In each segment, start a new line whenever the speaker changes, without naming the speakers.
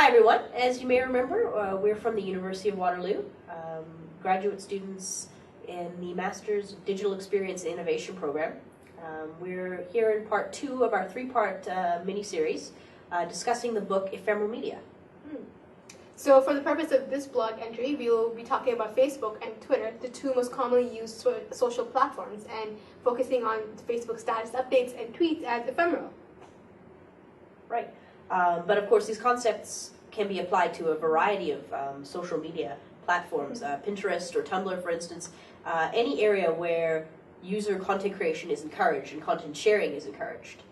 Hi everyone. As you may remember, we're from the University of Waterloo, graduate students in the Master's of Digital Experience and Innovation program. We're here in part 2 of our 3-part mini-series discussing the book Ephemeral Media.
So for the purpose of this blog entry, we will be talking about Facebook and Twitter, the two most commonly used social platforms, and focusing on Facebook status updates and tweets as ephemeral.
Right. But of course, these concepts can be applied to a variety of social media platforms, Pinterest or Tumblr, for instance, any area where user content creation is encouraged and content sharing is encouraged.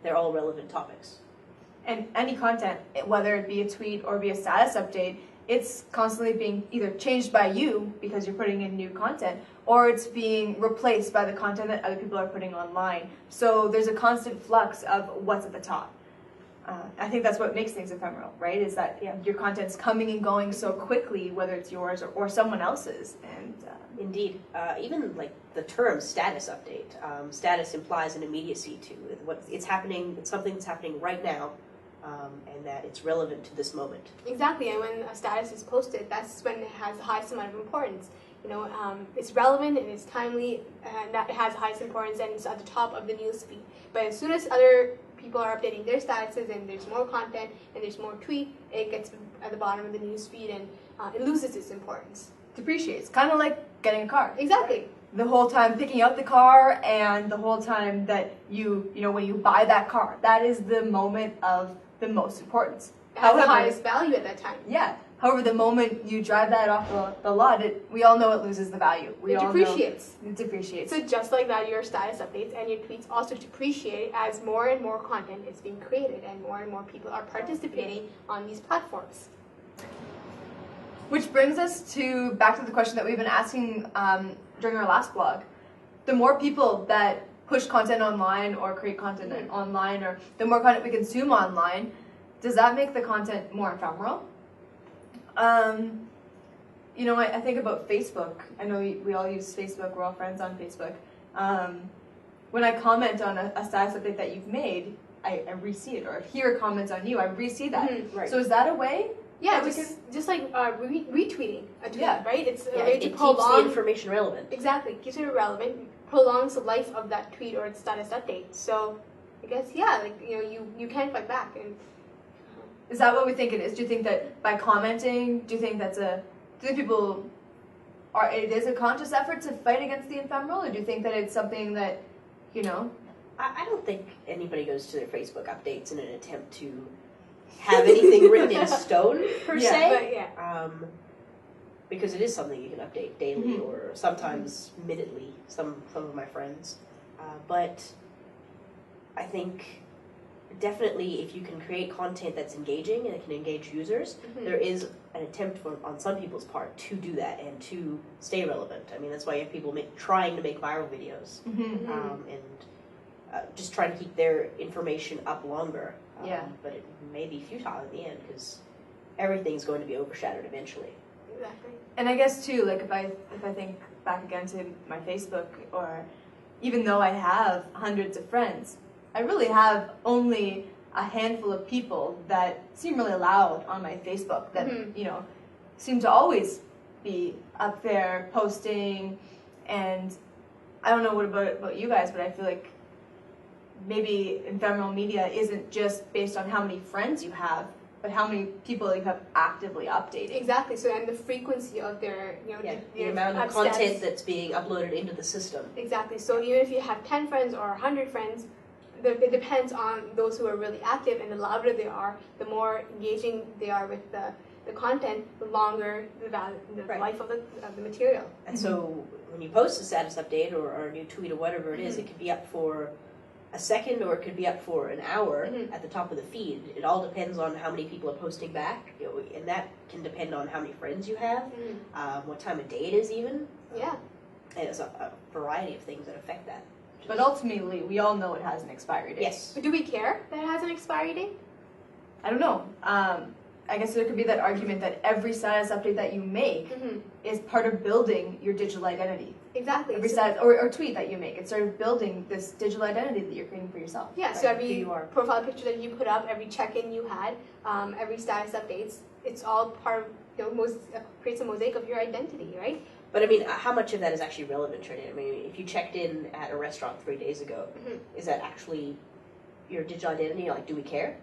They're all relevant topics.
And any content, whether it be a tweet or be a status update, it's constantly being either changed by you because you're putting in new content, or it's being replaced by the content that other people are putting online. So there's a constant flux of what's at the top. I think that's what makes things ephemeral, right? Is that your content's coming and going so quickly, whether it's yours or someone else's. And
Indeed, even like the term status update, status implies an immediacy to it's happening. It's something that's happening right now, and that it's relevant to this moment.
Exactly, and when a status is posted, that's when it has the highest amount of importance. You know, it's relevant and it's timely, and that it has the highest importance, and it's at the top of the news feed. But as soon as other people are updating their statuses and there's more content and there's more tweet, it gets at the bottom of the news feed and it loses its importance.
depreciates, kind of like getting a car.
Exactly.
The whole time picking up the car and the whole time that you know, when you buy that car, that is the moment of the most importance.
It has the highest value at that time.
Yeah. However, the moment you drive that off the lot, we all know it loses the value.
It depreciates.
It depreciates.
So just like that, your status updates and your tweets also depreciate as more and more content is being created and more people are participating on these platforms.
Which brings us back to the question that we've been asking during our last blog. The more people that push content online or create content online, or the more content we consume online, does that make the content more ephemeral? You know, I think about Facebook. I know we all use Facebook. We're all friends on Facebook. When I comment on a status update that you've made, I re-see it. Or hear a comment on you, I re-see that.
Right.
So is that a way?
Yeah, just like retweeting a tweet, right? It's a way to
it
prolong
keeps the information relevant.
Exactly, keeps it relevant, prolongs the life of that tweet or its status update. So I guess like you can't fight back. And
is that what we think it is? Do you think that by commenting, do you think people it is a conscious effort to fight against the ephemeral, or do you think that it's something that, you know?
I don't think anybody goes to their Facebook updates in an attempt to have anything written in stone per se.
But
because it is something you can update daily or sometimes minutely. Some of my friends, but I think definitely if you can create content that's engaging and it can engage users, there is an attempt on some people's part to do that and to stay relevant. I mean, that's why you have people trying to make viral videos and just trying to keep their information up longer. But it may be futile in the end because everything's going to be overshadowed eventually.
Exactly.
And I guess too, like if I think back again to my Facebook, or even though I have hundreds of friends, I really have only a handful of people that seem really loud on my Facebook that seem to always be up there posting. And I don't know what about you guys, but I feel like maybe ephemeral media isn't just based on how many friends you have, but how many people you have actively updating.
Exactly. So and the frequency of their
the amount of content that's being uploaded into the system.
Exactly. So even if you have 10 friends or 100 friends, it depends on those who are really active, and the louder they are, the more engaging they are with the content, the longer the life of the material.
And so when you post a status update or a new tweet or whatever it is, it could be up for a second or it could be up for an hour at the top of the feed. It all depends on how many people are posting back, and that can depend on how many friends you have, what time of day it is even.
Yeah.
And it's a variety of things that affect that.
But ultimately, we all know it has an expiry date.
Yes.
But do we care that it has an expiry date?
I don't know. I guess there could be that argument that every status update that you make is part of building your digital identity.
Exactly.
Every status or tweet that you make, it's sort of building this digital identity that you're creating for yourself.
Yeah, so
Right, who
every
you are.
profile picture that you put up, every check-in you had, every status updates, it's all part of, creates a mosaic of your identity, right?
But I mean, how much of that is actually relevant, Trinity? I mean, if you checked in at a restaurant 3 days ago, is that actually your digital identity? Like, do we care?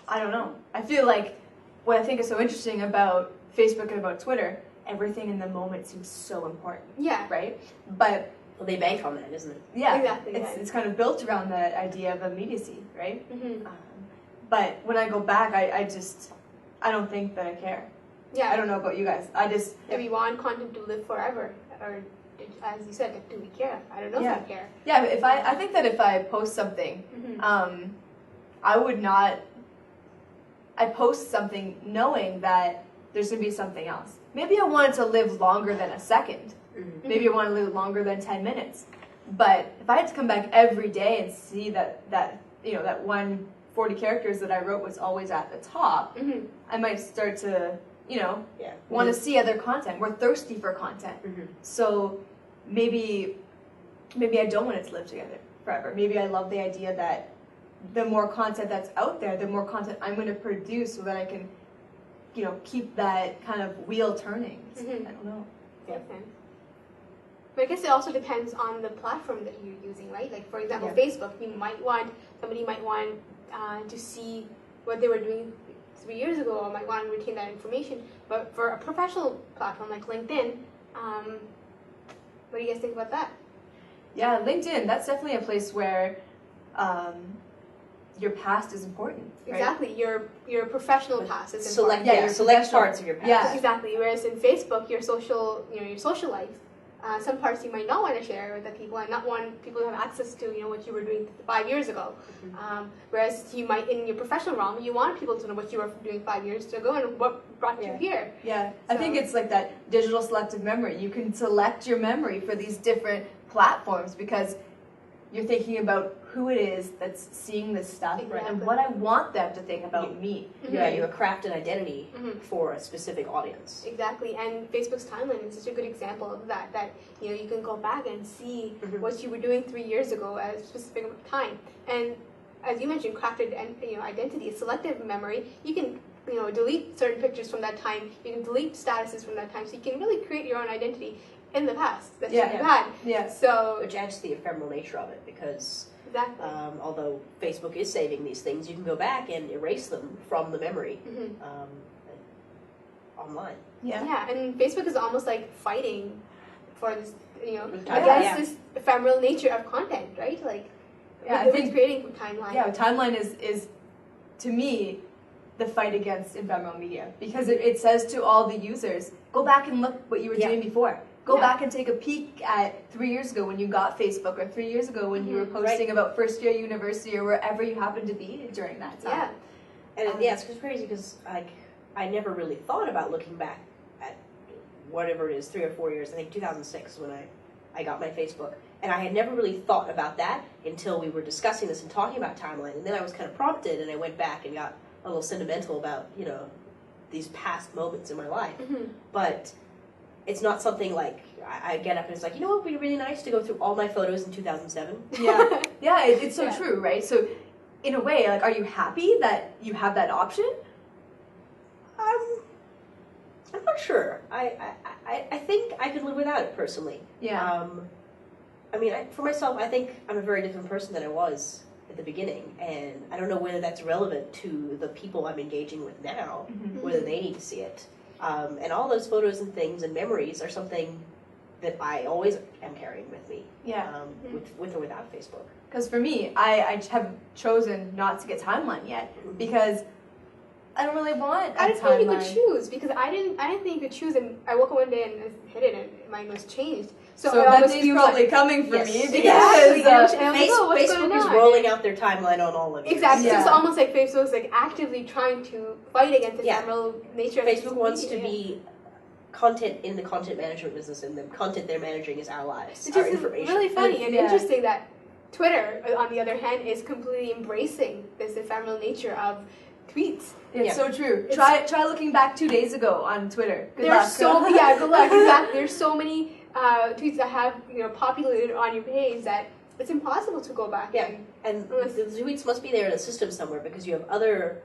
I don't know. I feel like what I think is so interesting about Facebook and about Twitter, everything in the moment seems so important,
Yeah.
right? But
Well, they bank on that, isn't it?
yeah,
Exactly,
it's,
yeah.
it's kind of built around the idea of immediacy, right?
Mm-hmm.
But when I go back, I don't think that I care.
Yeah.
I don't know about you guys.
Do we want content to live forever, or as you said, do we care? I don't know
Yeah.
if we care.
Yeah, I think that if I post something, I would not. I post something knowing that there's gonna be something else. Maybe I wanted to live longer than a second.
Mm-hmm.
Maybe I want to live longer than 10 minutes. But if I had to come back every day and see that 140 characters that I wrote was always at the top, I might start to want to see other content. We're thirsty for content. So maybe I don't want it to live together forever. Maybe I love the idea that the more content that's out there, the more content I'm going to produce so that I can, keep that kind of wheel turning. I don't know.
Yeah. But I guess it also depends on the platform that you're using, right? Like, for example,
Yeah.
Facebook, somebody might want to see what they were doing 3 years ago, or might want to retain that information. But for a professional platform like LinkedIn, what do you guys think about that?
Yeah, LinkedIn, that's definitely a place where your past is important. Right?
Exactly, your professional past is important.
Select parts of your past.
Yeah.
Exactly. Whereas in Facebook, your social life, some parts you might not want to share with the people, and not want people to have access to, what you were doing 5 years ago. Whereas you might, in your professional realm, you want people to know what you were doing 5 years ago and what brought you here.
Yeah, I think it's like that digital selective memory. You can select your memory for these different platforms because you're thinking about who it is that's seeing this stuff and what I want them to think about me.
Yeah, you craft an identity for a specific audience.
Exactly, and Facebook's timeline is such a good example of that. That you can go back and see what you were doing 3 years ago at a specific time. And as you mentioned, crafted identity, selective memory. You can delete certain pictures from that time. You can delete statuses from that time, so you can really create your own identity in the past that you've had.
Yeah.
So
which adds to the ephemeral nature of it, because
exactly.
Although Facebook is saving these things, you can go back and erase them from the memory online.
Yeah, and Facebook is almost like fighting for this,
timeline,
this ephemeral nature of content, right? Like,
I
with
think
creating timeline.
Yeah, timeline is to me the fight against ephemeral media because it says to all the users, go back and look what you were doing before. Go back and take a peek at 3 years ago when you got Facebook, or 3 years ago when you were posting about first year university or wherever you happened to be during that time.
Yeah.
And it's crazy because I never really thought about looking back at whatever it is, 3 or 4 years. I think 2006 when I got my Facebook. And I had never really thought about that until we were discussing this and talking about timeline. And then I was kind of prompted and I went back and got a little sentimental about, these past moments in my life. But it's not something like I get up and it's like, what would be really nice to go through all my photos in 2007.
Yeah, it's so true, right? So in a way, like, are you happy that you have that option?
I'm not sure. I think I could live without it personally.
Yeah.
For myself, I think I'm a very different person than I was at the beginning, and I don't know whether that's relevant to the people I'm engaging with now, whether they need to see it. And all those photos and things and memories are something that I always am carrying with me. With or without Facebook.
Because for me, I have chosen not to get timeline yet because I don't really want a
I didn't
timeline.
think you could choose because I didn't think you could choose, and I woke up one day and I hit it and mine was changed. So it
that
almost
day's
feels
probably
like,
coming for
Yes.
me
Exactly.
because
And I was like, oh, what's going
Facebook is
on?
rolling out their timeline on all of you.
Exactly. So
Yeah.
it's almost like Facebook's like actively trying to fight against the ephemeral nature of
Facebook wants to
media.
be content in the content management business, and the content they're managing is our lives,
It's
our
just
information.
really funny and
Yeah.
interesting that Twitter, on the other hand, is completely embracing this ephemeral nature of tweets.
It's so true. Try looking back 2 days ago on Twitter. Good luck.
Good luck. Exactly. There's so many tweets that have populated on your page that it's impossible to go back.
Yeah, and the tweets must be there in a system somewhere because you have other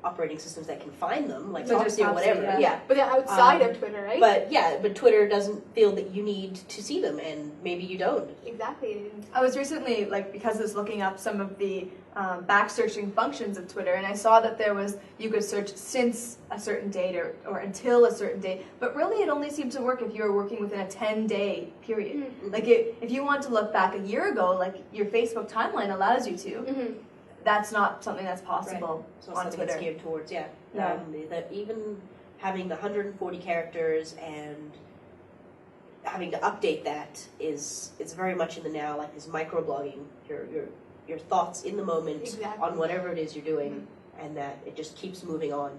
operating systems that can find them, like Foxy or whatever.
Yeah, but they're outside of Twitter, right?
But Twitter doesn't feel that you need to see them, and maybe you don't.
Exactly.
I was recently, because I was looking up some of the back searching functions of Twitter, and I saw that you could search since a certain date or until a certain date, but really it only seemed to work if you were working within a 10-day period.
Mm-hmm.
Like if you want to look back a year ago, like your Facebook timeline allows you to,
mm-hmm.
that's not something that's possible
So
on
something
Twitter.
that's geared towards,
Yeah.
Even having the 140 characters and having to update that it's very much in the now, like this microblogging, your thoughts in the moment
Exactly.
on whatever it is you're doing,
Mm-hmm.
and that it just keeps moving on.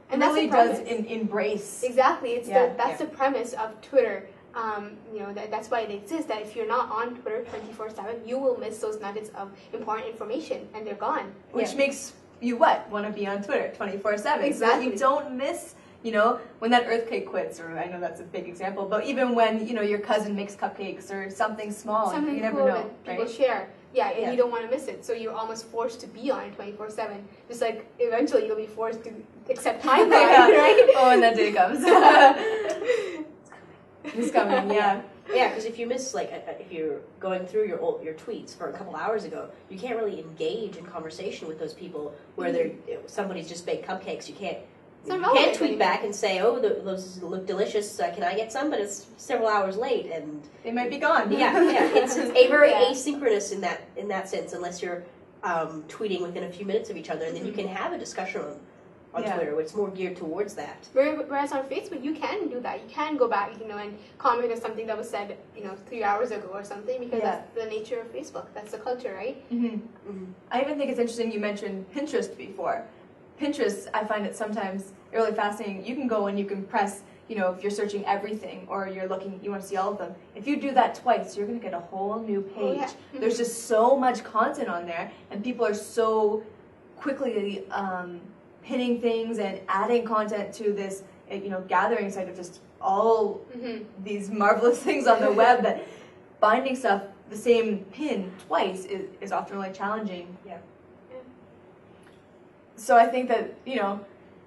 And
it
that's
really
the premise.
does embrace.
Exactly. It's
Yeah.
the premise of Twitter. That's why it exists. That if you're not on Twitter 24/7, you will miss those nuggets of important information, and they're gone.
Which makes you want to be on Twitter 24/7.
Exactly.
So that you don't miss, when that earthquake quits, or I know that's a big example, but even when, your cousin makes cupcakes or something small,
Something
you never
cool
know,
that people
right?
share. Yeah, and
Yeah.
you don't want to miss it. So you're almost forced to be on it 24/7. Just like eventually you'll be forced to accept timeline, right?
Oh, when that day comes. It's coming, yeah.
Yeah, because if you miss, if you're going through your tweets for a couple hours ago, you can't really engage in conversation with those people where somebody's just baked cupcakes. You can't tweet back and say, "Oh, those look delicious. Can I get some?" But it's several hours late, and
They might be gone.
yeah, it's a very
Yeah.
asynchronous in that sense, unless you're tweeting within a few minutes of each other, and then you can have a discussion on
Yeah.
Twitter, which is more geared towards that.
Whereas on Facebook, you can do that. You can go back, and comment on something that was said, 3 hours ago or something, because
Yeah.
that's the nature of Facebook. That's the culture, right?
Mm-hmm. I even think it's interesting you mentioned Pinterest before. Pinterest, I find it sometimes really fascinating. You can go and you can press, if you're searching everything or you want to see all of them. If you do that twice, you're going to get a whole new page.
Oh, yeah. Mm-hmm.
There's just so much content on there, and people are so quickly pinning things and adding content to this, gathering site of just all
Mm-hmm.
these marvelous things on the web that finding stuff the same pin twice is often really challenging.
Yeah.
So I think that,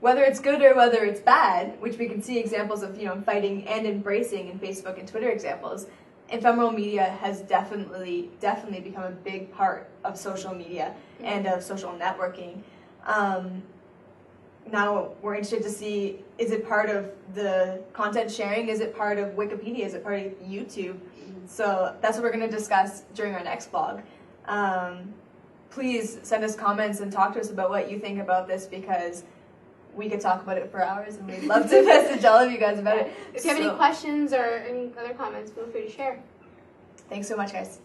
whether it's good or whether it's bad, which we can see examples of, fighting and embracing in Facebook and Twitter examples, ephemeral media has definitely become a big part of social media and of social networking. Now we're interested to see, is it part of the content sharing? Is it part of Wikipedia? Is it part of YouTube? So that's what we're going to discuss during our next vlog. Please send us comments and talk to us about what you think about this, because we could talk about it for hours and we'd love to message all of you guys about it.
If you have any questions or any other comments, feel free to share.
Thanks so much, guys.